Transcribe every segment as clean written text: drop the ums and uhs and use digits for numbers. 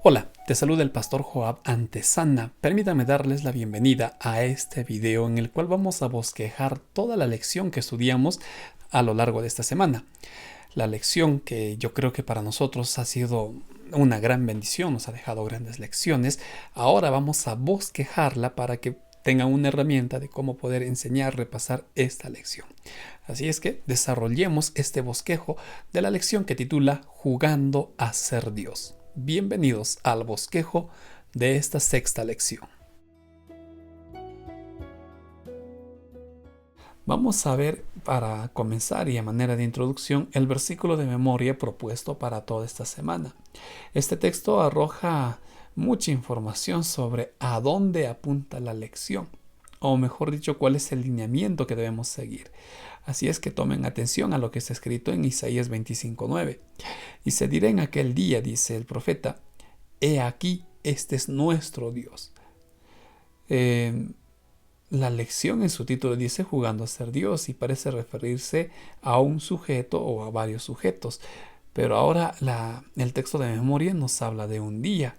Hola, te saluda el pastor Joab Antesana. Permítame darles la bienvenida a este video en el cual vamos a bosquejar toda la lección que estudiamos a lo largo de esta semana. La lección que yo creo que para nosotros ha sido una gran bendición, nos ha dejado grandes lecciones. Ahora vamos a bosquejarla para que tengan una herramienta de cómo poder enseñar, repasar esta lección. Así es que desarrollemos este bosquejo de la lección que titula Jugando a ser Dios. Bienvenidos al bosquejo de esta sexta lección. Vamos a ver, para comenzar y a manera de introducción, el versículo de memoria propuesto para toda esta semana. Este texto arroja mucha información sobre a dónde apunta la lección, o mejor dicho, cuál es el lineamiento que debemos seguir. Así es que tomen atención a lo que está escrito en Isaías 25:9. Y se dirá en aquel día, dice el profeta, he aquí, este es nuestro Dios. La lección en su título dice jugando a ser Dios y parece referirse a un sujeto o a varios sujetos. Pero ahora el texto de memoria nos habla de un día.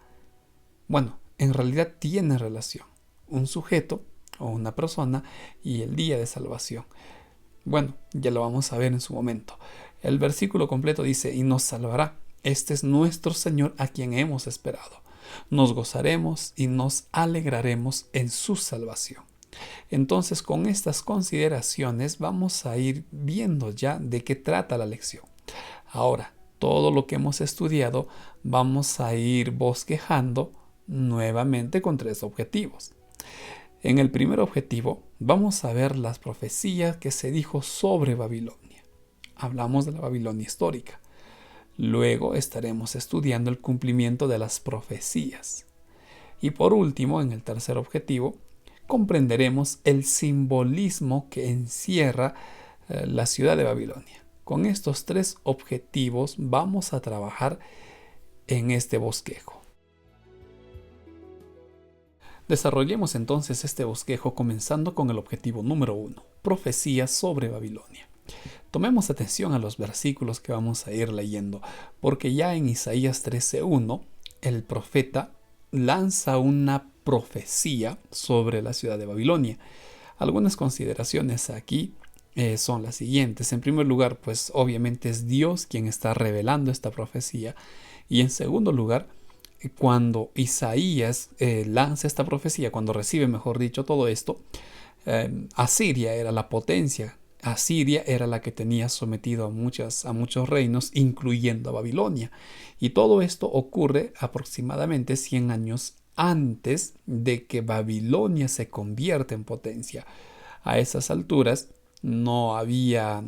Bueno, en realidad tiene relación. Un sujeto o una persona y el día de salvación. Bueno, ya lo vamos a ver en su momento. El versículo completo dice, y nos salvará. Este es nuestro Señor a quien hemos esperado. Nos gozaremos y nos alegraremos en su salvación. Entonces, con estas consideraciones vamos a ir viendo ya de qué trata la lección. Ahora, todo lo que hemos estudiado vamos a ir bosquejando nuevamente con tres objetivos. En el primer objetivo vamos a ver las profecías que se dijo sobre Babilonia. Hablamos de la Babilonia histórica. Luego estaremos estudiando el cumplimiento de las profecías. Y por último, en el tercer objetivo, comprenderemos el simbolismo que encierra la ciudad de Babilonia. Con estos tres objetivos vamos a trabajar en este bosquejo. Desarrollemos entonces este bosquejo comenzando con el objetivo número 1, profecías sobre Babilonia. Tomemos atención a los versículos que vamos a ir leyendo, porque ya en Isaías 13:1 el profeta lanza una profecía sobre la ciudad de Babilonia. Algunas consideraciones aquí son las siguientes. En primer lugar, pues obviamente es Dios quien está revelando esta profecía. Y en segundo lugar, cuando Isaías lanza esta profecía, cuando recibe, mejor dicho, todo esto, Asiria era la potencia. Asiria era la que tenía sometido a muchos reinos, incluyendo a Babilonia. Y todo esto ocurre aproximadamente 100 años antes de que Babilonia se convierta en potencia. A esas alturas no había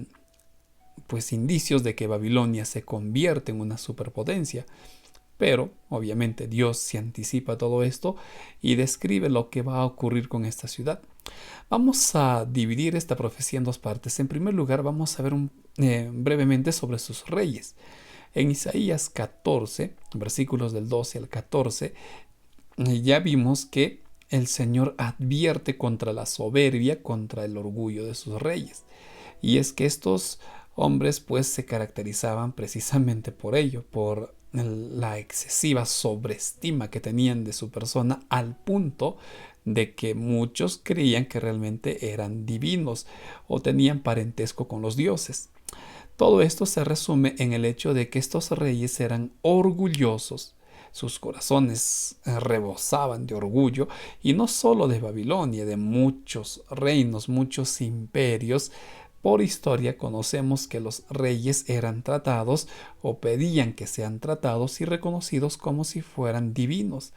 pues indicios de que Babilonia se convierta en una superpotencia. Pero, obviamente, Dios se anticipa todo esto y describe lo que va a ocurrir con esta ciudad. Vamos a dividir esta profecía en dos partes. En primer lugar, vamos a ver brevemente sobre sus reyes. En Isaías 14, versículos del 12 al 14, ya vimos que el Señor advierte contra la soberbia, contra el orgullo de sus reyes. Y es que estos hombres pues se caracterizaban precisamente por ello, por la excesiva sobreestima que tenían de su persona, al punto de que muchos creían que realmente eran divinos o tenían parentesco con los dioses. Todo esto se resume en el hecho de que estos reyes eran orgullosos. Sus corazones rebosaban de orgullo, y no solo de Babilonia, de muchos reinos, muchos imperios. Por historia conocemos que los reyes eran tratados o pedían que sean tratados y reconocidos como si fueran divinos.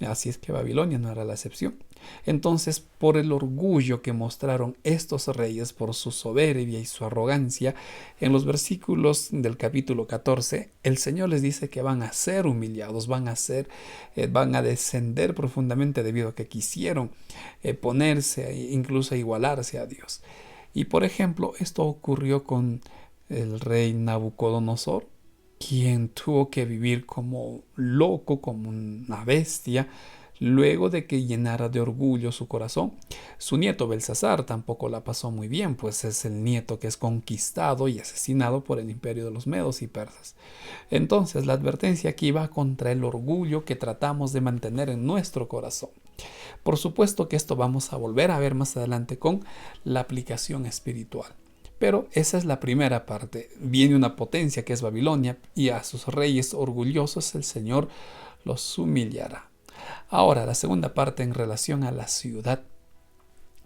Así es que Babilonia no era la excepción. Entonces, por el orgullo que mostraron estos reyes, por su soberbia y su arrogancia, en los versículos del capítulo 14, el Señor les dice que van a ser humillados, van a descender profundamente debido a que quisieron ponerse, incluso igualarse a Dios. Y por ejemplo, esto ocurrió con el rey Nabucodonosor, quien tuvo que vivir como loco, como una bestia, luego de que llenara de orgullo su corazón. Su nieto Belsasar tampoco la pasó muy bien, pues es el nieto que es conquistado y asesinado por el imperio de los medos y persas. Entonces la advertencia aquí va contra el orgullo que tratamos de mantener en nuestro corazón. Por supuesto que esto vamos a volver a ver más adelante con la aplicación espiritual. Pero esa es la primera parte. Viene una potencia que es Babilonia y a sus reyes orgullosos el Señor los humillará. Ahora, la segunda parte en relación a la ciudad.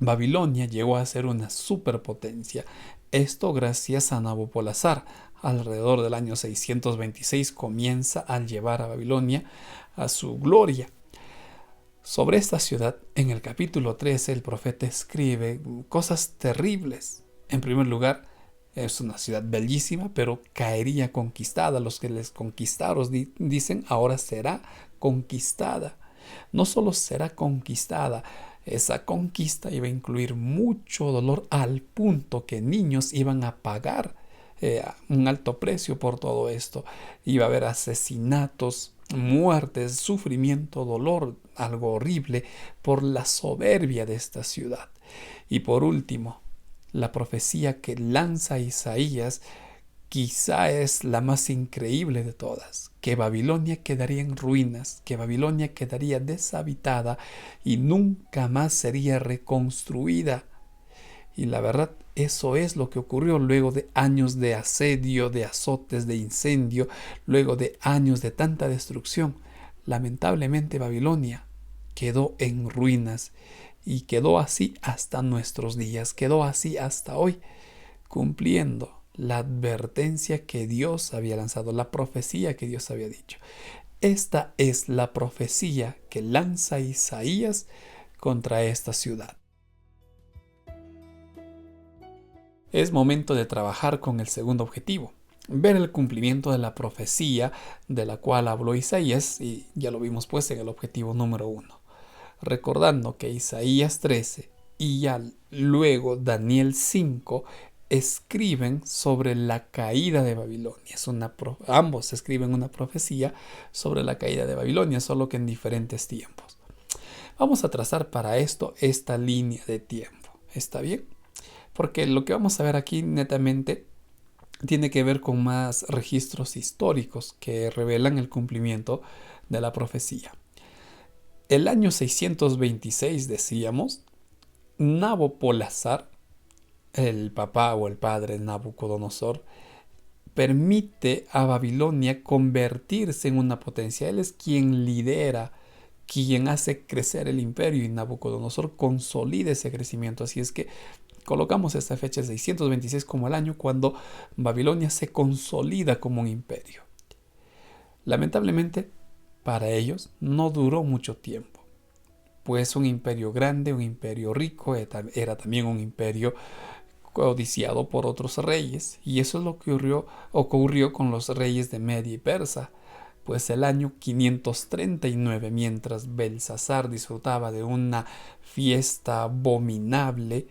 Babilonia llegó a ser una superpotencia. Esto gracias a Nabopolassar. Alrededor del año 626 comienza a llevar a Babilonia a su gloria. Sobre esta ciudad, en el capítulo 13, el profeta escribe cosas terribles. En primer lugar, es una ciudad bellísima, pero caería conquistada. Los que les conquistaron dicen, ahora será conquistada. No solo será conquistada, esa conquista iba a incluir mucho dolor al punto que niños iban a pagar un alto precio por todo esto. Iba a haber asesinatos, muertes, sufrimiento, dolor, algo horrible por la soberbia de esta ciudad. Y por último, la profecía que lanza Isaías quizá es la más increíble de todas, que Babilonia quedaría en ruinas, que Babilonia quedaría deshabitada y nunca más sería reconstruida. Y la verdad, eso es lo que ocurrió luego de años de asedio, de azotes, de incendio, luego de años de tanta destrucción. Lamentablemente Babilonia quedó en ruinas y quedó así hasta nuestros días, quedó así hasta hoy, cumpliendo la advertencia que Dios había lanzado, la profecía que Dios había dicho. Esta es la profecía que lanza Isaías contra esta ciudad. Es momento de trabajar con el segundo objetivo, ver el cumplimiento de la profecía de la cual habló Isaías, y ya lo vimos pues en el objetivo número 1. Recordando que Isaías 13 y ya luego Daniel 5 escriben sobre la caída de Babilonia. Ambos escriben una profecía sobre la caída de Babilonia, solo que en diferentes tiempos. Vamos a trazar para esto esta línea de tiempo. ¿Está bien? Porque lo que vamos a ver aquí netamente tiene que ver con más registros históricos que revelan el cumplimiento de la profecía. El año 626, decíamos, Nabopolassar, el papá o el padre de Nabucodonosor, permite a Babilonia convertirse en una potencia. Él es quien lidera, quien hace crecer el imperio, y Nabucodonosor consolida ese crecimiento. Así es que colocamos esta fecha 626 como el año cuando Babilonia se consolida como un imperio. Lamentablemente, para ellos no duró mucho tiempo, pues un imperio grande, un imperio rico, era también un imperio codiciado por otros reyes, y eso es lo que ocurrió con los reyes de Media y Persa. Pues el año 539, mientras Belsasar disfrutaba de una fiesta abominable,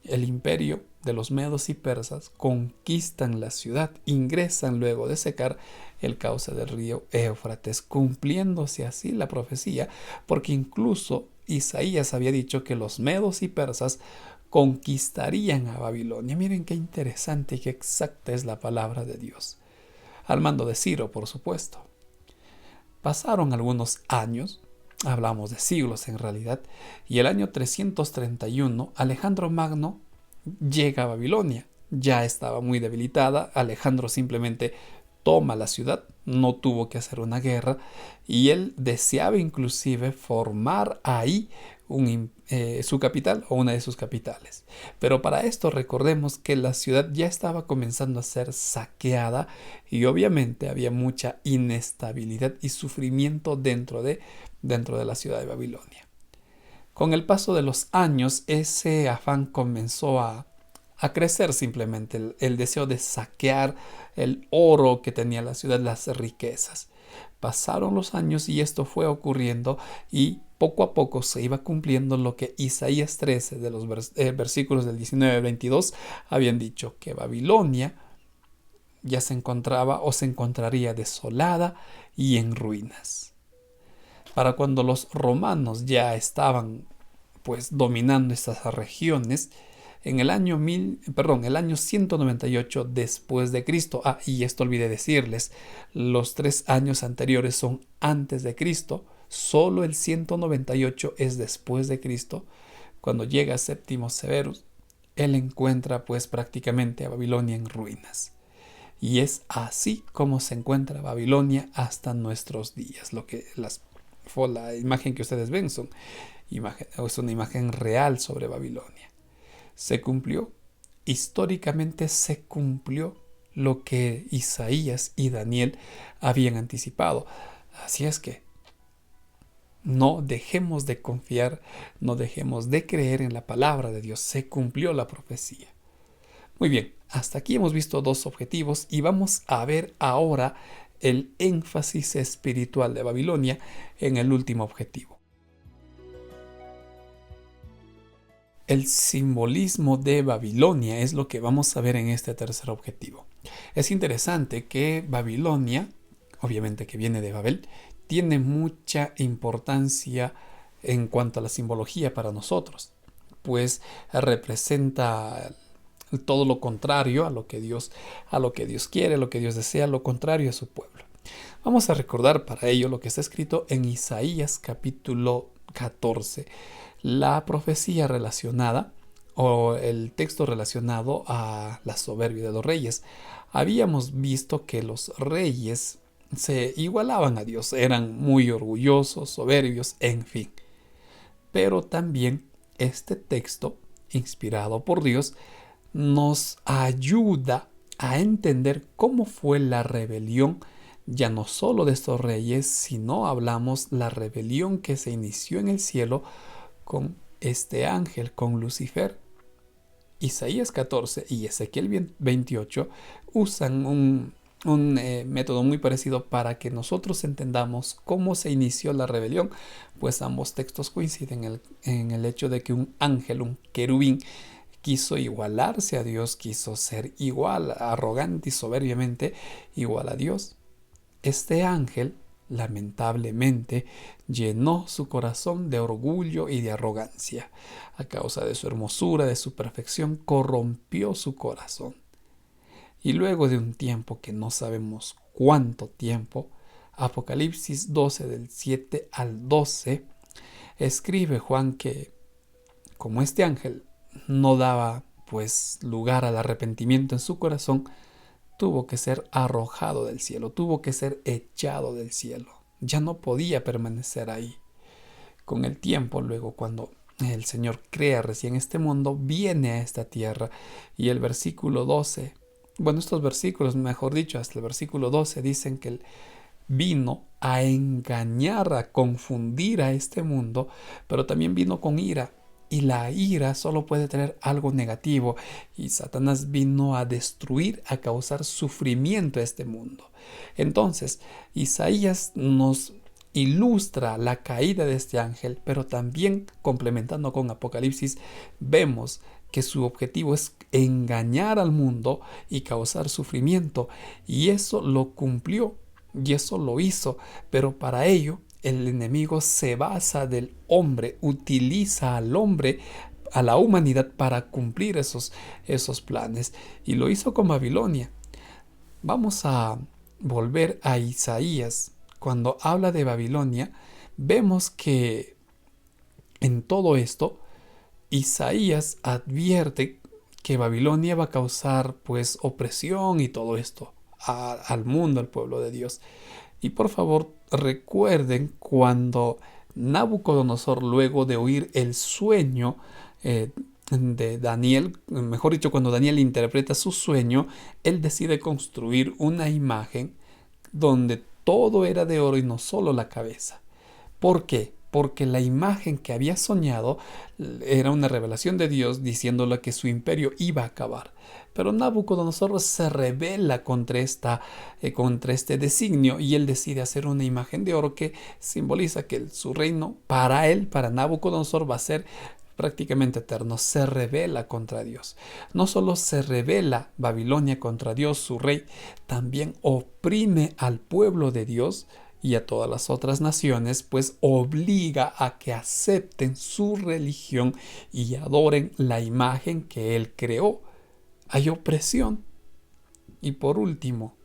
el imperio de los medos y persas conquistan la ciudad, ingresan luego de secar el cauce del río Éufrates, cumpliéndose así la profecía, porque incluso Isaías había dicho que los medos y persas conquistarían a Babilonia. Miren qué interesante y qué exacta es la palabra de Dios. Al mando de Ciro, por supuesto. Pasaron algunos años, hablamos de siglos en realidad, y el año 331 Alejandro Magno llega a Babilonia. Ya estaba muy debilitada, Alejandro simplemente toma la ciudad, no tuvo que hacer una guerra, y él deseaba inclusive formar ahí su capital o una de sus capitales. Pero para esto recordemos que la ciudad ya estaba comenzando a ser saqueada y obviamente había mucha inestabilidad y sufrimiento dentro de la ciudad de Babilonia. Con el paso de los años, ese afán comenzó a crecer simplemente, el deseo de saquear el oro que tenía la ciudad, las riquezas. Pasaron los años y esto fue ocurriendo, y poco a poco se iba cumpliendo lo que Isaías 13 de los versículos del 19 al 22 habían dicho, que Babilonia ya se encontraba o se encontraría desolada y en ruinas. Para cuando los romanos ya estaban pues dominando estas regiones, en el año el año 198 después de Cristo. Y esto olvidé decirles, los 3 años anteriores son antes de Cristo, solo el 198 es después de Cristo. Cuando llega Séptimo Severus, él encuentra pues prácticamente a Babilonia en ruinas. Y es así como se encuentra Babilonia hasta nuestros días. La imagen que ustedes ven es una imagen real sobre Babilonia. Se cumplió, históricamente se cumplió lo que Isaías y Daniel habían anticipado. Así es que no dejemos de confiar, no dejemos de creer en la palabra de Dios. Se cumplió la profecía. Muy bien, hasta aquí hemos visto 2 objetivos y vamos a ver ahora el énfasis espiritual de Babilonia en el último objetivo. El simbolismo de Babilonia es lo que vamos a ver en este tercer objetivo. Es interesante que Babilonia, obviamente que viene de Babel, tiene mucha importancia en cuanto a la simbología para nosotros, pues representa todo lo contrario a lo que Dios quiere, a lo que Dios desea, lo contrario a su pueblo. Vamos a recordar para ello lo que está escrito en Isaías capítulo 14, la profecía relacionada o el texto relacionado a la soberbia de los reyes. Habíamos visto que los reyes se igualaban a Dios, eran muy orgullosos, soberbios, en fin. Pero también este texto, inspirado por Dios, nos ayuda a entender cómo fue la rebelión, ya no solo de estos reyes, sino hablamos la rebelión que se inició en el cielo con este ángel, con Lucifer. Isaías 14 y Ezequiel 28 usan un método muy parecido para que nosotros entendamos cómo se inició la rebelión, pues ambos textos coinciden en el hecho de que un ángel, un querubín, quiso igualarse a Dios, quiso ser igual, arrogante y soberbiamente igual a Dios. Este ángel, lamentablemente, llenó su corazón de orgullo y de arrogancia. A causa de su hermosura, de su perfección, corrompió su corazón. Y luego de un tiempo que no sabemos cuánto tiempo, Apocalipsis 12 del 7 al 12, escribe Juan que como este ángel no daba pues lugar al arrepentimiento en su corazón, tuvo que ser arrojado del cielo, tuvo que ser echado del cielo. Ya no podía permanecer ahí. Con el tiempo, luego cuando el Señor crea recién este mundo, viene a esta tierra y el versículo 12, estos versículos, mejor dicho, hasta el versículo 12 dicen que Él vino a engañar, a confundir a este mundo, pero también vino con ira. Y la ira solo puede traer algo negativo. Y Satanás vino a destruir, a causar sufrimiento a este mundo. Entonces, Isaías nos ilustra la caída de este ángel, pero también complementando con Apocalipsis, vemos que su objetivo es engañar al mundo y causar sufrimiento. Y eso lo cumplió, y eso lo hizo, pero para ello el enemigo se basa del hombre, utiliza al hombre, a la humanidad para cumplir esos planes. Y lo hizo con Babilonia. Vamos a volver a Isaías. Cuando habla de Babilonia, vemos que en todo esto, Isaías advierte que Babilonia va a causar pues opresión y todo esto al mundo, al pueblo de Dios. Y por favor, recuerden cuando Nabucodonosor, luego de oír el sueño de Daniel, mejor dicho, cuando Daniel interpreta su sueño, él decide construir una imagen donde todo era de oro y no solo la cabeza. ¿Por qué? Porque la imagen que había soñado era una revelación de Dios diciéndole que su imperio iba a acabar. Pero Nabucodonosor se rebela contra este designio y él decide hacer una imagen de oro que simboliza que su reino, para Nabucodonosor, va a ser prácticamente eterno. Se rebela contra Dios. No solo se rebela Babilonia contra Dios, su rey, también oprime al pueblo de Dios y a todas las otras naciones, pues obliga a que acepten su religión y adoren la imagen que él creó. Hay opresión. Y por último,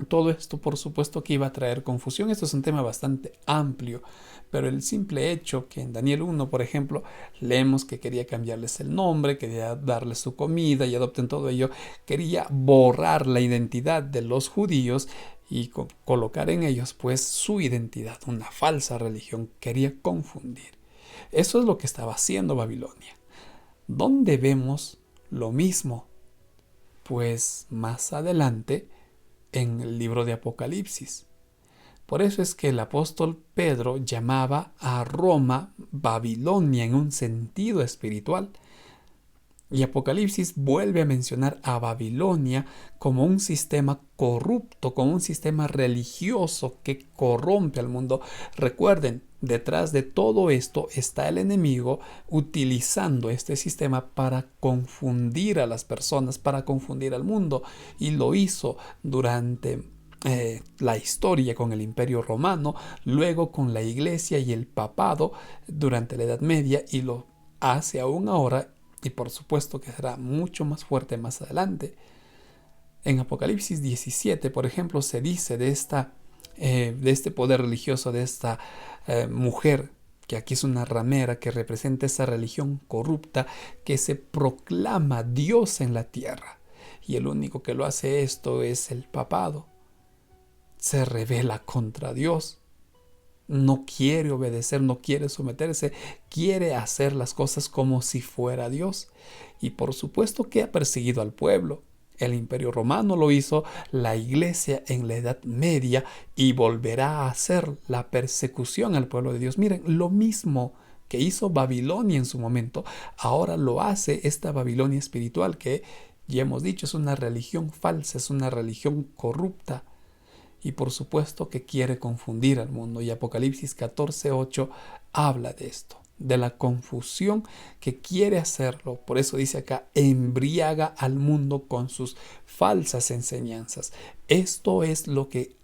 todo esto por supuesto que iba a traer confusión. Esto es un tema bastante amplio, pero el simple hecho que en Daniel 1, por ejemplo, leemos que quería cambiarles el nombre, quería darles su comida y adopten todo ello, quería borrar la identidad de los judíos y colocar en ellos pues su identidad, una falsa religión, quería confundir. Eso es lo que estaba haciendo Babilonia. ¿Dónde vemos lo mismo? Pues más adelante en el libro de Apocalipsis. Por eso es que el apóstol Pedro llamaba a Roma Babilonia en un sentido espiritual. Y Apocalipsis vuelve a mencionar a Babilonia como un sistema corrupto, como un sistema religioso que corrompe al mundo. Recuerden, detrás de todo esto está el enemigo utilizando este sistema para confundir a las personas, para confundir al mundo. Y lo hizo durante la historia con el Imperio Romano, luego con la Iglesia y el Papado durante la Edad Media, y lo hace aún ahora. Y por supuesto que será mucho más fuerte más adelante. En Apocalipsis 17, por ejemplo, se dice de este poder religioso, de esta mujer, que aquí es una ramera que representa esa religión corrupta que se proclama Dios en la tierra. Y el único que lo hace esto es el papado. Se rebela contra Dios. No quiere obedecer, no quiere someterse, quiere hacer las cosas como si fuera Dios. Y por supuesto que ha perseguido al pueblo. El Imperio Romano lo hizo, la Iglesia en la Edad Media, y volverá a hacer la persecución al pueblo de Dios. Miren, lo mismo que hizo Babilonia en su momento, ahora lo hace esta Babilonia espiritual que, ya hemos dicho, es una religión falsa, es una religión corrupta. Y por supuesto que quiere confundir al mundo. Y Apocalipsis 14:8 habla de esto, de la confusión que quiere hacerlo. Por eso dice acá, embriaga al mundo con sus falsas enseñanzas. Esto es lo que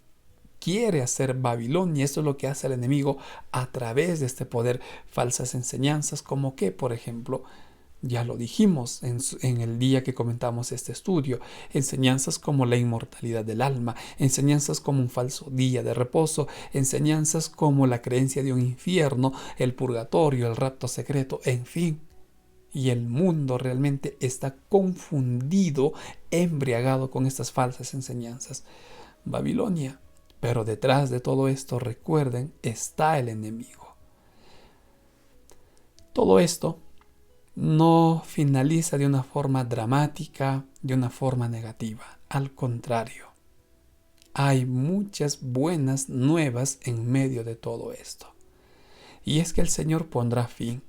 quiere hacer Babilonia, esto es lo que hace el enemigo a través de este poder, falsas enseñanzas, como que, por ejemplo, ya lo dijimos en el día que comentamos este estudio, enseñanzas como la inmortalidad del alma, enseñanzas como un falso día de reposo, enseñanzas como la creencia de un infierno, el purgatorio, el rapto secreto, en fin. Y el mundo realmente está confundido, embriagado con estas falsas enseñanzas. Babilonia. Pero detrás de todo esto, recuerden, está el enemigo. Todo esto no finaliza de una forma dramática, de una forma negativa. Al contrario, hay muchas buenas nuevas en medio de todo esto. Y es que el Señor pondrá fin.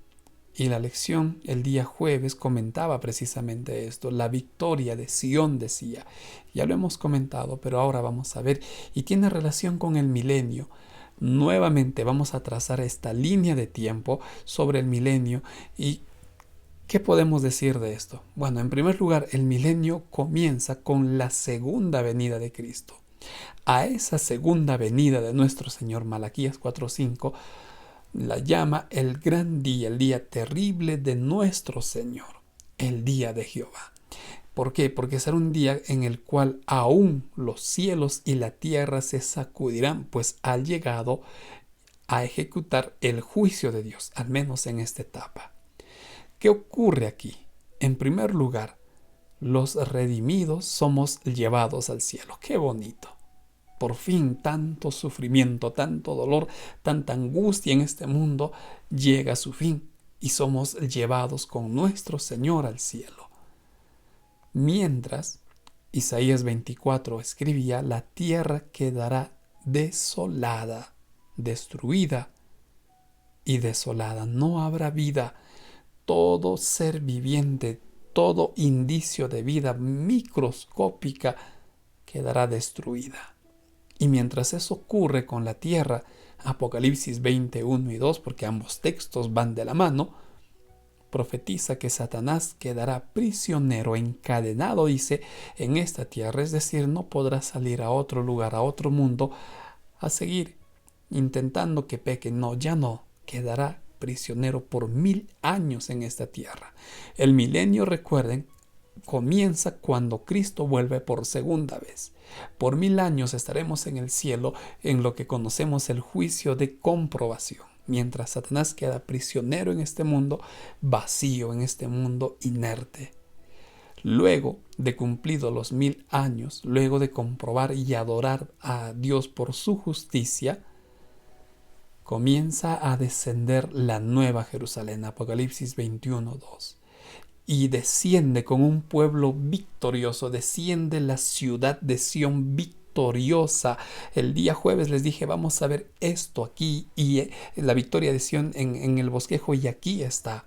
Y la lección el día jueves comentaba precisamente esto. La victoria de Sión, decía. Ya lo hemos comentado, pero ahora vamos a ver. Y tiene relación con el milenio. Nuevamente vamos a trazar esta línea de tiempo sobre el milenio. ¿Y qué podemos decir de esto? Bueno, en primer lugar, el milenio comienza con la segunda venida de Cristo. A esa segunda venida de nuestro Señor, Malaquías 4:5, la llama el gran día, el día terrible de nuestro Señor, el día de Jehová. ¿Por qué? Porque será un día en el cual aún los cielos y la tierra se sacudirán, pues ha llegado a ejecutar el juicio de Dios, al menos en esta etapa. ¿Qué ocurre aquí? En primer lugar, los redimidos somos llevados al cielo. ¡Qué bonito! Por fin tanto sufrimiento, tanto dolor, tanta angustia en este mundo llega a su fin y somos llevados con nuestro Señor al cielo. Mientras, Isaías 24 escribía, la tierra quedará desolada, destruida y desolada. No habrá vida. Todo ser viviente, todo indicio de vida microscópica quedará destruida. Y mientras eso ocurre con la tierra, Apocalipsis 21 y 2, porque ambos textos van de la mano, profetiza que Satanás quedará prisionero, encadenado, dice, en esta tierra, es decir, no podrá salir a otro lugar, a otro mundo, a seguir intentando que peque. No, ya no. Quedará prisionero por 1000 años en esta tierra. El milenio, recuerden, comienza cuando Cristo vuelve por segunda vez. Por 1000 años estaremos en el cielo, en lo que conocemos el juicio de comprobación, mientras Satanás queda prisionero en este mundo vacío, en este mundo inerte. Luego de cumplidos los 1000 años, luego de comprobar y adorar a Dios por su justicia, comienza a descender la nueva Jerusalén, Apocalipsis 21:2. Y desciende con un pueblo victorioso, desciende la ciudad de Sión victoriosa. El día jueves les dije, vamos a ver esto aquí, y la victoria de Sión en el bosquejo, y aquí está.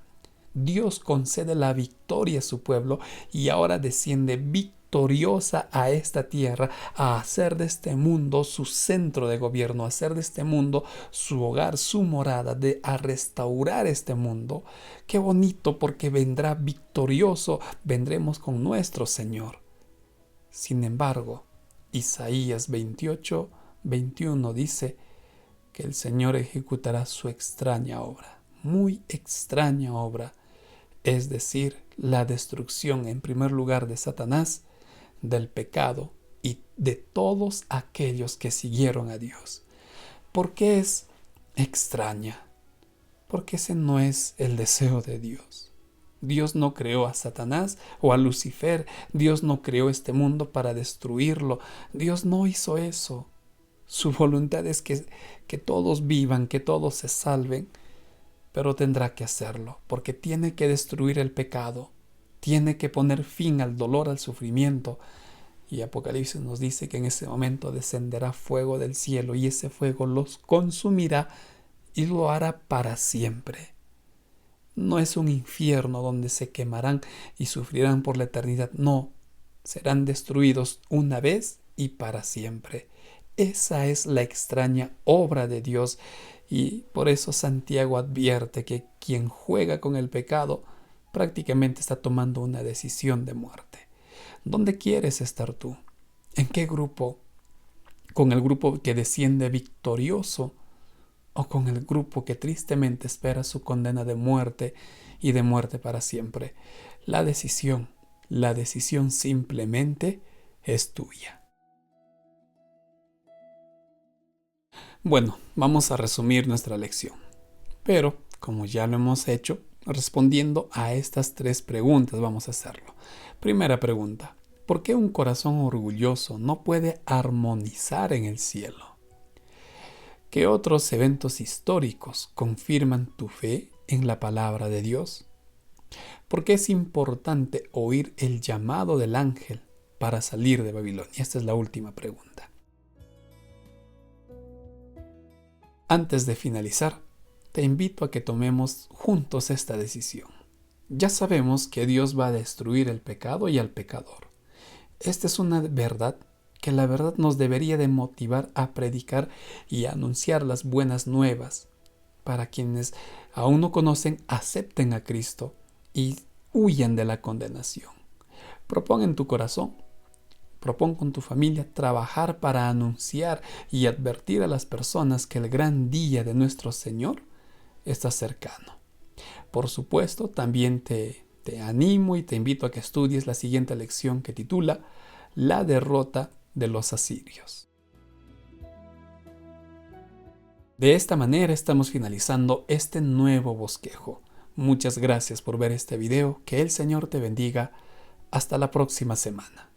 Dios concede la victoria a su pueblo y ahora desciende victoriosa a esta tierra, a hacer de este mundo su centro de gobierno, a hacer de este mundo su hogar, su morada, a restaurar este mundo. Qué bonito, porque vendrá victorioso, vendremos con nuestro Señor. Sin embargo, Isaías 28:21 dice que el Señor ejecutará su extraña obra, muy extraña obra, es decir, la destrucción en primer lugar de Satanás, del pecado y de todos aquellos que siguieron a Dios. ¿Por qué es extraña? Porque ese no es el deseo de Dios. Dios no creó a Satanás o a Lucifer. Dios no creó este mundo para destruirlo. Dios no hizo eso. Su voluntad es que todos vivan, que todos se salven. Pero tendrá que hacerlo, porque tiene que destruir el pecado, tiene que poner fin al dolor, al sufrimiento. Y Apocalipsis nos dice que en ese momento descenderá fuego del cielo, y ese fuego los consumirá y lo hará para siempre. No es un infierno donde se quemarán y sufrirán por la eternidad. No, serán destruidos una vez y para siempre. Esa es la extraña obra de Dios. Y por eso Santiago advierte que quien juega con el pecado prácticamente está tomando una decisión de muerte. ¿Dónde quieres estar tú? ¿En qué grupo? ¿Con el grupo que desciende victorioso o con el grupo que tristemente espera su condena de muerte y de muerte para siempre? La decisión simplemente es tuya. Bueno, vamos a resumir nuestra lección, pero como ya lo hemos hecho, respondiendo a estas 3 preguntas vamos a hacerlo. Primera pregunta: ¿por qué un corazón orgulloso no puede armonizar en el cielo? ¿Qué otros eventos históricos confirman tu fe en la palabra de Dios? ¿Por qué es importante oír el llamado del ángel para salir de Babilonia? Esta es la última pregunta. Antes de finalizar, te invito a que tomemos juntos esta decisión. Ya sabemos que Dios va a destruir el pecado y al pecador. Esta es una verdad que la verdad nos debería de motivar a predicar y a anunciar las buenas nuevas. Para quienes aún no conocen, acepten a Cristo y huyan de la condenación. Propón en tu corazón, propón con tu familia trabajar para anunciar y advertir a las personas que el gran día de nuestro Señor está cercano. Por supuesto, también te animo y te invito a que estudies la siguiente lección, que titula La derrota de los asirios. De esta manera estamos finalizando este nuevo bosquejo. Muchas gracias por ver este video. Que el Señor te bendiga. Hasta la próxima semana.